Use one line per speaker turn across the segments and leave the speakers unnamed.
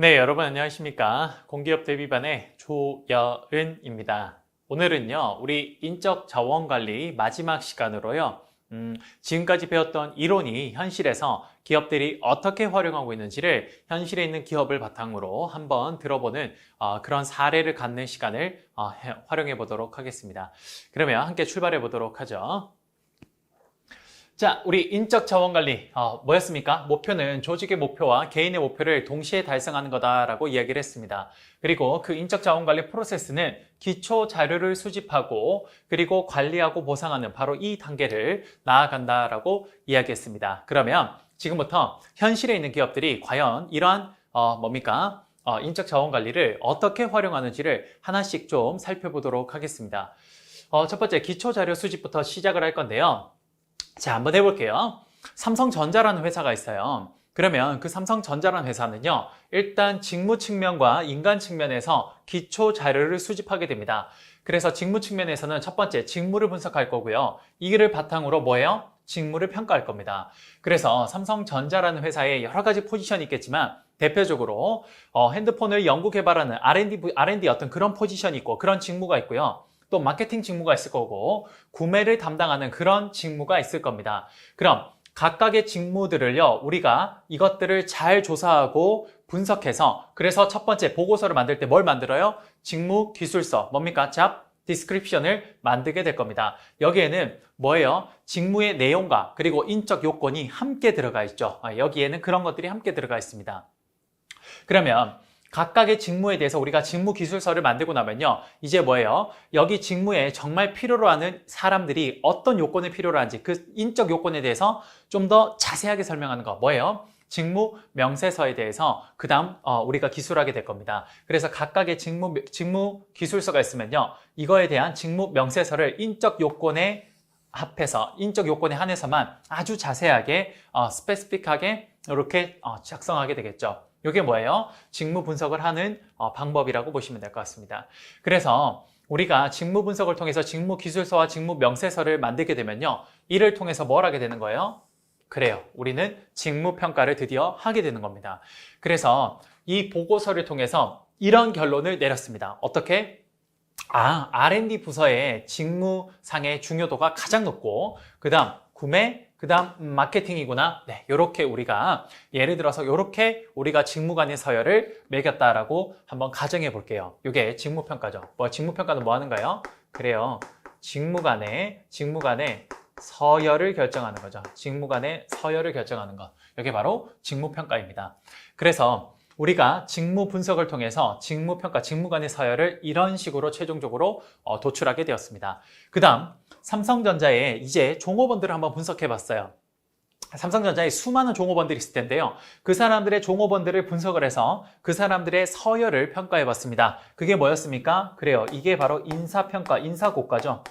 네, 여러분 안녕하십니까? 공기업 대비반의 조여은입니다. 오늘은요, 우리 인적 자원 관리 마지막 시간으로요, 지금까지 배웠던 이론이 현실에서 기업들이 어떻게 활용하고 있는지를 현실에 있는 기업을 바탕으로 한번 들어보는 그런 사례를 갖는 시간을 활용해 보도록 하겠습니다. 그러면 함께 출발해 보도록 하죠. 자, 우리 인적 자원 관리 뭐였습니까? 목표는 조직의 목표와 개인의 목표를 동시에 달성하는 거다라고 이야기를 했습니다. 그리고 그 인적 자원 관리 프로세스는 기초 자료를 수집하고 그리고 관리하고 보상하는 바로 이 단계를 나아간다라고 이야기했습니다. 그러면 지금부터 현실에 있는 기업들이 과연 이러한 인적 자원 관리를 어떻게 활용하는지를 하나씩 좀 살펴보도록 하겠습니다. 첫 번째 기초 자료 수집부터 시작을 할 건데요. 자, 한번 해볼게요. 삼성전자라는 회사가 있어요. 그러면 그 삼성전자라는 회사는요, 일단 직무 측면과 인간 측면에서 기초 자료를 수집하게 됩니다. 그래서 직무 측면에서는 첫 번째 직무를 분석할 거고요. 이를 바탕으로 뭐예요? 직무를 평가할 겁니다. 그래서 삼성전자라는 회사에 여러 가지 포지션이 있겠지만 대표적으로 핸드폰을 연구 개발하는 R&D 어떤 그런 포지션이 있고 그런 직무가 있고요. 또 마케팅 직무가 있을 거고 구매를 담당하는 그런 직무가 있을 겁니다. 그럼 각각의 직무들을요, 우리가 이것들을 잘 조사하고 분석해서 그래서 첫 번째 보고서를 만들 때 뭘 만들어요? 직무 기술서, 뭡니까? 잡 디스크립션을 만들게 될 겁니다. 여기에는 뭐예요? 직무의 내용과 그리고 인적 요건이 함께 들어가 있죠. 여기에는 그런 것들이 함께 들어가 있습니다. 그러면 각각의 직무에 대해서 우리가 직무 기술서를 만들고 나면요, 이제 뭐예요? 여기 직무에 정말 필요로 하는 사람들이 어떤 요건을 필요로 하는지 그 인적 요건에 대해서 좀 더 자세하게 설명하는 거 뭐예요? 직무 명세서에 대해서 그 다음 우리가 기술하게 될 겁니다. 그래서 각각의 직무 기술서가 있으면요, 이거에 대한 직무 명세서를 인적 요건에 합해서 인적 요건에 한해서만 아주 자세하게 스페시픽하게 이렇게 작성하게 되겠죠. 이게 뭐예요? 직무 분석을 하는 방법이라고 보시면 될 것 같습니다. 그래서 우리가 직무 분석을 통해서 직무 기술서와 직무 명세서를 만들게 되면요, 이를 통해서 뭘 하게 되는 거예요? 그래요. 우리는 직무 평가를 드디어 하게 되는 겁니다. 그래서 이 보고서를 통해서 이런 결론을 내렸습니다. 어떻게? R&D 부서의 직무상의 중요도가 가장 높고 그 다음 구매, 그 다음 마케팅이구나. 네, 요렇게 우리가 예를 들어서 요렇게 우리가 직무간의 서열을 매겼다라고 한번 가정해 볼게요. 요게 직무평가죠. 직무평가는 뭐 하는가요? 그래요. 직무간의 서열을 결정하는 거죠. 직무간의 서열을 결정하는 것. 이게 바로 직무평가입니다. 그래서 우리가 직무 분석을 통해서 직무평가, 직무간의 서열을 이런 식으로 최종적으로 도출하게 되었습니다. 그 다음 삼성전자의 이제 종업원들을 한번 분석해 봤어요. 삼성전자에 수많은 종업원들이 있을 텐데요. 그 사람들의 종업원들을 분석을 해서 그 사람들의 서열을 평가해 봤습니다. 그게 뭐였습니까? 그래요. 이게 바로 인사평가, 인사고과죠.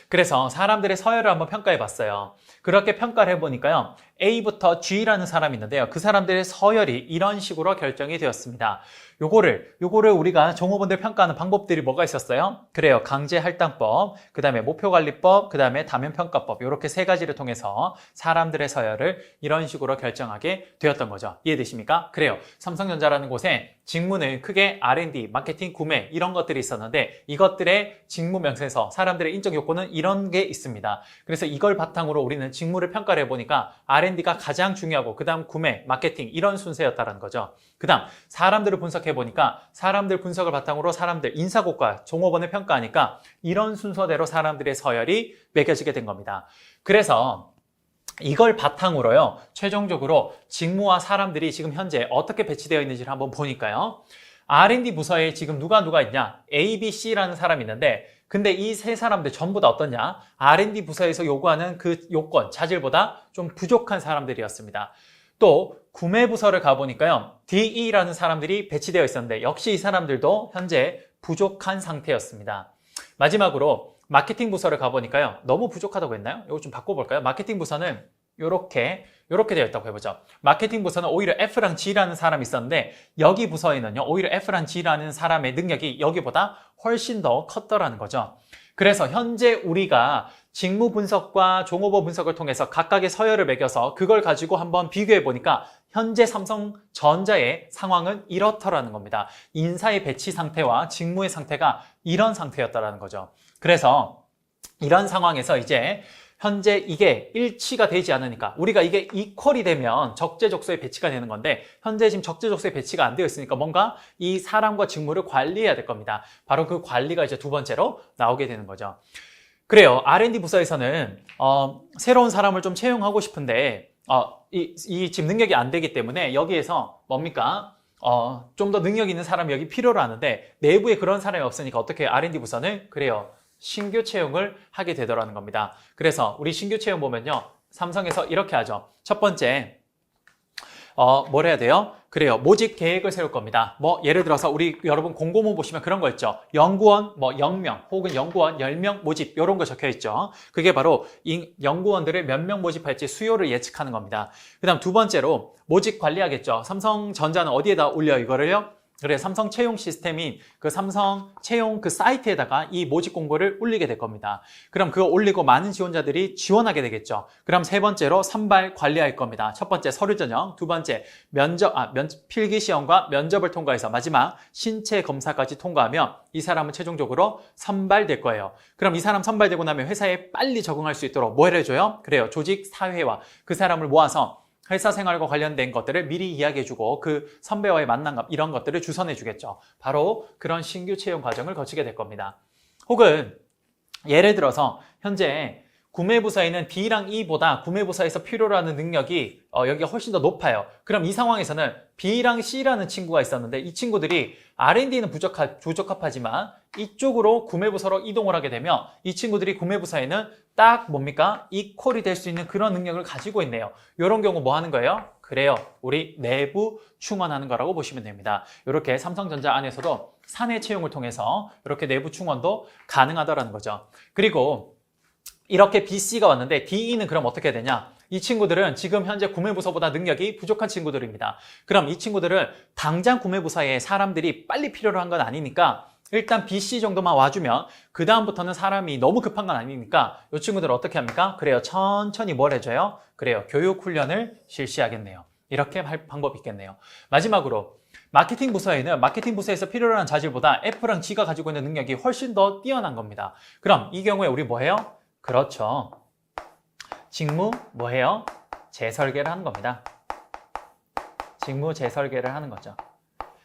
그래서 사람들의 서열을 한번 평가해 봤어요. 그렇게 평가를 해보니까요, A부터 G라는 사람이 있는데요. 그 사람들의 서열이 이런 식으로 결정이 되었습니다. 요거를 우리가 종업원들 평가하는 방법들이 뭐가 있었어요? 그래요. 강제할당법, 그 다음에 목표관리법, 그 다음에 다면평가법, 이렇게 세 가지를 통해서 사람들의 서열을 이런 식으로 결정하게 되었던 거죠. 이해되십니까? 그래요. 삼성전자라는 곳에 직무는 크게 R&D, 마케팅, 구매 이런 것들이 있었는데 이것들의 직무 명세서, 사람들의 인적 요건은 이런 게 있습니다. 그래서 이걸 바탕으로 우리는 직무를 평가를 해보니까 R&D가 가장 중요하고 그 다음 구매, 마케팅 이런 순서였다는 거죠. 그 다음 사람들을 분석해보니까 사람들 분석을 바탕으로 사람들 인사고과 종업원을 평가하니까 이런 순서대로 사람들의 서열이 매겨지게 된 겁니다. 그래서 이걸 바탕으로요, 최종적으로 직무와 사람들이 지금 현재 어떻게 배치되어 있는지를 한번 보니까요, R&D 부서에 지금 누가 있냐? A, B, C라는 사람이 있는데 근데 이 세 사람들 전부 다 어떠냐? R&D 부서에서 요구하는 그 요건, 자질보다 좀 부족한 사람들이었습니다. 또 구매 부서를 가보니까요, DE라는 사람들이 배치되어 있었는데 역시 이 사람들도 현재 부족한 상태였습니다. 마지막으로 마케팅 부서를 가보니까요, 너무 부족하다고 했나요? 이거 좀 바꿔볼까요? 마케팅 부서는 요렇게 되어 있다고 해보죠. 마케팅 부서는 오히려 F랑 G라는 사람이 있었는데 여기 부서에는요, 오히려 F랑 G라는 사람의 능력이 여기보다 훨씬 더 컸더라는 거죠. 그래서 현재 우리가 직무 분석과 종업원 분석을 통해서 각각의 서열을 매겨서 그걸 가지고 한번 비교해 보니까 현재 삼성전자의 상황은 이렇더라는 겁니다. 인사의 배치 상태와 직무의 상태가 이런 상태였다라는 거죠. 그래서 이런 상황에서 이제 현재 이게 일치가 되지 않으니까 우리가 이게 이퀄이 되면 적재적소에 배치가 되는 건데 현재 지금 적재적소에 배치가 안 되어 있으니까 뭔가 이 사람과 직무를 관리해야 될 겁니다. 바로 그 관리가 이제 두 번째로 나오게 되는 거죠. 그래요. R&D 부서에서는 새로운 사람을 좀 채용하고 싶은데 이 지금 능력이 안 되기 때문에 여기에서 뭡니까? 좀 더 능력 있는 사람이 여기 필요로 하는데 내부에 그런 사람이 없으니까 어떻게 R&D 부서는 그래요. 신규 채용을 하게 되더라는 겁니다. 그래서 우리 신규 채용 보면요. 삼성에서 이렇게 하죠. 첫 번째, 뭘 해야 돼요? 그래요. 모집 계획을 세울 겁니다. 뭐 예를 들어서 우리 여러분 공고문 보시면 그런 거 있죠. 연구원 0명 혹은 연구원 10명 모집 이런 거 적혀 있죠. 그게 바로 연구원들을 몇 명 모집할지 수요를 예측하는 겁니다. 그다음 두 번째로 모집 관리하겠죠. 삼성전자는 어디에다 올려 이거를요? 그래 삼성 채용 시스템인 그 삼성 채용 그 사이트에다가 이 모집 공고를 올리게 될 겁니다. 그럼 그거 올리고 많은 지원자들이 지원하게 되겠죠. 그럼 세 번째로 선발 관리할 겁니다. 첫 번째 서류 전형, 두 번째 필기 시험과 면접을 통과해서 마지막 신체 검사까지 통과하면 이 사람은 최종적으로 선발될 거예요. 그럼 이 사람 선발되고 나면 회사에 빨리 적응할 수 있도록 뭘 해줘요? 그래요. 조직 사회화 그 사람을 모아서 회사 생활과 관련된 것들을 미리 이야기해주고 그 선배와의 만남 이런 것들을 주선해주겠죠. 바로 그런 신규 채용 과정을 거치게 될 겁니다. 혹은 예를 들어서 현재 구매부서에는 B랑 E보다 구매부서에서 필요로 하는 능력이 여기가 훨씬 더 높아요. 그럼 이 상황에서는 B랑 C라는 친구가 있었는데 이 친구들이 R&D는 부적합하지만 이쪽으로 구매부서로 이동을 하게 되면 이 친구들이 구매부서에는 딱 뭡니까? 이퀄이 될 수 있는 그런 능력을 가지고 있네요. 이런 경우 뭐 하는 거예요? 그래요. 우리 내부 충원하는 거라고 보시면 됩니다. 이렇게 삼성전자 안에서도 사내 채용을 통해서 이렇게 내부 충원도 가능하다는 거죠. 그리고 이렇게 BC가 왔는데 DE는 그럼 어떻게 되냐? 이 친구들은 지금 현재 구매부서보다 능력이 부족한 친구들입니다. 그럼 이 친구들은 당장 구매부서에 사람들이 빨리 필요로 한 건 아니니까 일단 BC 정도만 와주면 그 다음부터는 사람이 너무 급한 건 아니니까 이 친구들 어떻게 합니까? 그래요. 천천히 뭘 해줘요? 그래요. 교육 훈련을 실시하겠네요. 이렇게 할 방법이 있겠네요. 마지막으로 마케팅 부서에는 마케팅 부서에서 필요로 하는 자질보다 F랑 G가 가지고 있는 능력이 훨씬 더 뛰어난 겁니다. 그럼 이 경우에 우리 뭐 해요? 그렇죠. 직무 뭐 해요? 재설계를 하는 겁니다. 직무 재설계를 하는 거죠.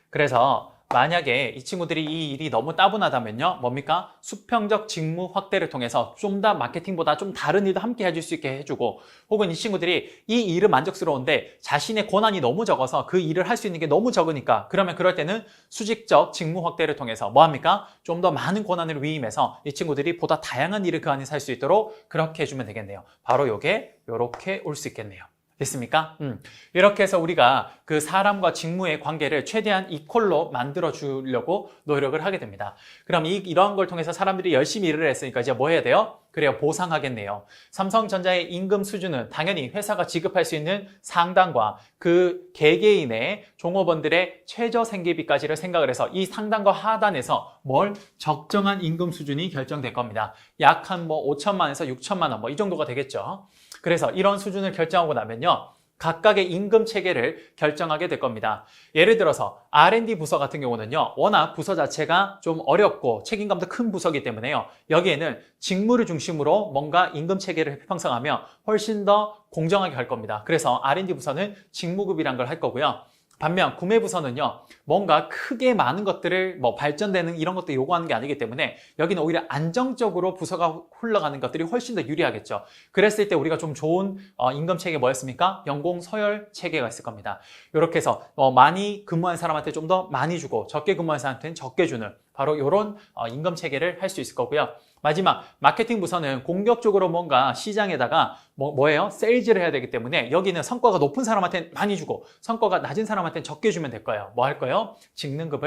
그래서 만약에 이 친구들이 이 일이 너무 따분하다면요. 뭡니까? 수평적 직무 확대를 통해서 좀 더 마케팅보다 좀 다른 일도 함께 해줄 수 있게 해주고 혹은 이 친구들이 이 일은 만족스러운데 자신의 권한이 너무 적어서 그 일을 할 수 있는 게 너무 적으니까 그러면 그럴 때는 수직적 직무 확대를 통해서 뭐합니까? 좀 더 많은 권한을 위임해서 이 친구들이 보다 다양한 일을 그 안에서 할 수 있도록 그렇게 해주면 되겠네요. 바로 요게 요렇게 올 수 있겠네요. 됐습니까? 이렇게 해서 우리가 그 사람과 직무의 관계를 최대한 이퀄로 만들어 주려고 노력을 하게 됩니다. 그럼 이러한 걸 통해서 사람들이 열심히 일을 했으니까 이제 뭐 해야 돼요? 그래요, 보상하겠네요. 삼성전자의 임금 수준은 당연히 회사가 지급할 수 있는 상당과 그 개개인의 종업원들의 최저 생계비까지를 생각을 해서 이 상단과 하단에서 뭘 적정한 임금 수준이 결정될 겁니다. 약 한 뭐 5천만에서 6천만 원 뭐 이 정도가 되겠죠. 그래서 이런 수준을 결정하고 나면요. 각각의 임금 체계를 결정하게 될 겁니다. 예를 들어서 R&D 부서 같은 경우는요. 워낙 부서 자체가 좀 어렵고 책임감도 큰 부서이기 때문에요. 여기에는 직무를 중심으로 뭔가 임금 체계를 형성하면 훨씬 더 공정하게 할 겁니다. 그래서 R&D 부서는 직무급이란 걸 할 거고요. 반면 구매부서는요, 뭔가 크게 많은 것들을 발전되는 이런 것도 요구하는 게 아니기 때문에 여기는 오히려 안정적으로 부서가 흘러가는 것들이 훨씬 더 유리하겠죠. 그랬을 때 우리가 좀 좋은 임금 체계 뭐였습니까? 연공 서열 체계가 있을 겁니다. 이렇게 해서 많이 근무한 사람한테 좀 더 많이 주고 적게 근무한 사람한테는 적게 주는 바로 이런 임금 체계를 할 수 있을 거고요. 마지막 마케팅 부서는 공격적으로 뭔가 시장에다가 뭐예요? 세일즈를 해야 되기 때문에 여기는 성과가 높은 사람한테는 많이 주고 성과가 낮은 사람한테는 적게 주면 될 거예요. 뭐 할 거예요? 직능급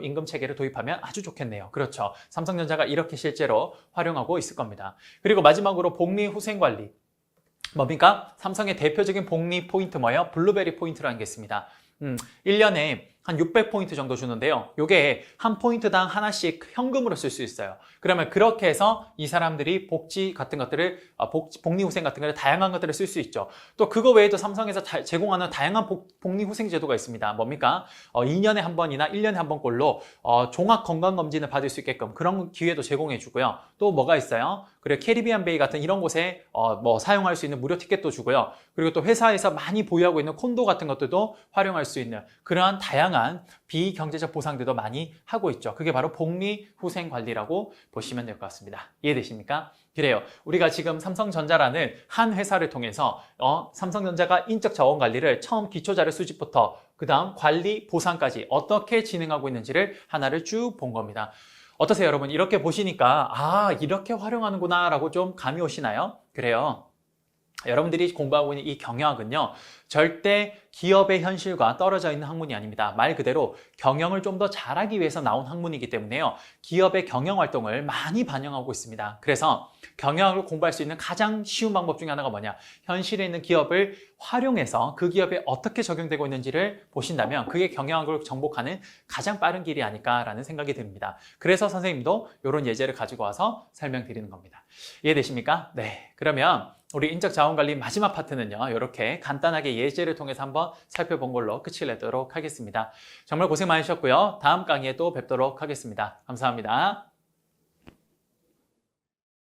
임금 체계를 도입하면 아주 좋겠네요. 그렇죠. 삼성전자가 이렇게 실제로 활용하고 있을 겁니다. 그리고 마지막으로 복리 후생 관리. 뭡니까? 삼성의 대표적인 복리 포인트 뭐예요? 블루베리 포인트라는 게 있습니다. 1년에 한 600포인트 정도 주는데요. 요게 한 포인트당 하나씩 현금으로 쓸 수 있어요. 그러면 그렇게 해서 이 사람들이 복지 같은 것들을, 복리후생 같은 것들 다양한 것들을 쓸 수 있죠. 또 그거 외에도 삼성에서 제공하는 다양한 복리후생 제도가 있습니다. 뭡니까? 2년에 한 번이나 1년에 한 번꼴로 종합건강검진을 받을 수 있게끔 그런 기회도 제공해 주고요. 또 뭐가 있어요? 그리고 캐리비안 베이 같은 이런 곳에 사용할 수 있는 무료 티켓도 주고요. 그리고 또 회사에서 많이 보유하고 있는 콘도 같은 것들도 활용할 수 있는 그러한 다양한 비경제적 보상들도 많이 하고 있죠. 그게 바로 복리후생관리라고 보시면 될 것 같습니다. 이해되십니까? 그래요. 우리가 지금 삼성전자라는 한 회사를 통해서 삼성전자가 인적 자원 관리를 처음 기초자료 수집부터 그 다음 관리 보상까지 어떻게 진행하고 있는지를 하나를 쭉 본 겁니다. 어떠세요, 여러분? 이렇게 보시니까 이렇게 활용하는구나 라고 좀 감이 오시나요? 그래요. 여러분들이 공부하고 있는 이 경영학은요, 절대 기업의 현실과 떨어져 있는 학문이 아닙니다. 말 그대로 경영을 좀 더 잘하기 위해서 나온 학문이기 때문에요, 기업의 경영 활동을 많이 반영하고 있습니다. 그래서 경영학을 공부할 수 있는 가장 쉬운 방법 중에 하나가 뭐냐? 현실에 있는 기업을 활용해서 그 기업에 어떻게 적용되고 있는지를 보신다면 그게 경영학을 정복하는 가장 빠른 길이 아닐까라는 생각이 듭니다. 그래서 선생님도 이런 예제를 가지고 와서 설명드리는 겁니다. 이해되십니까? 네. 그러면 우리 인적자원관리 마지막 파트는요, 이렇게 간단하게 예제를 통해서 한번 살펴본 걸로 끝을 내도록 하겠습니다. 정말 고생 많으셨고요. 다음 강의에 또 뵙도록 하겠습니다. 감사합니다.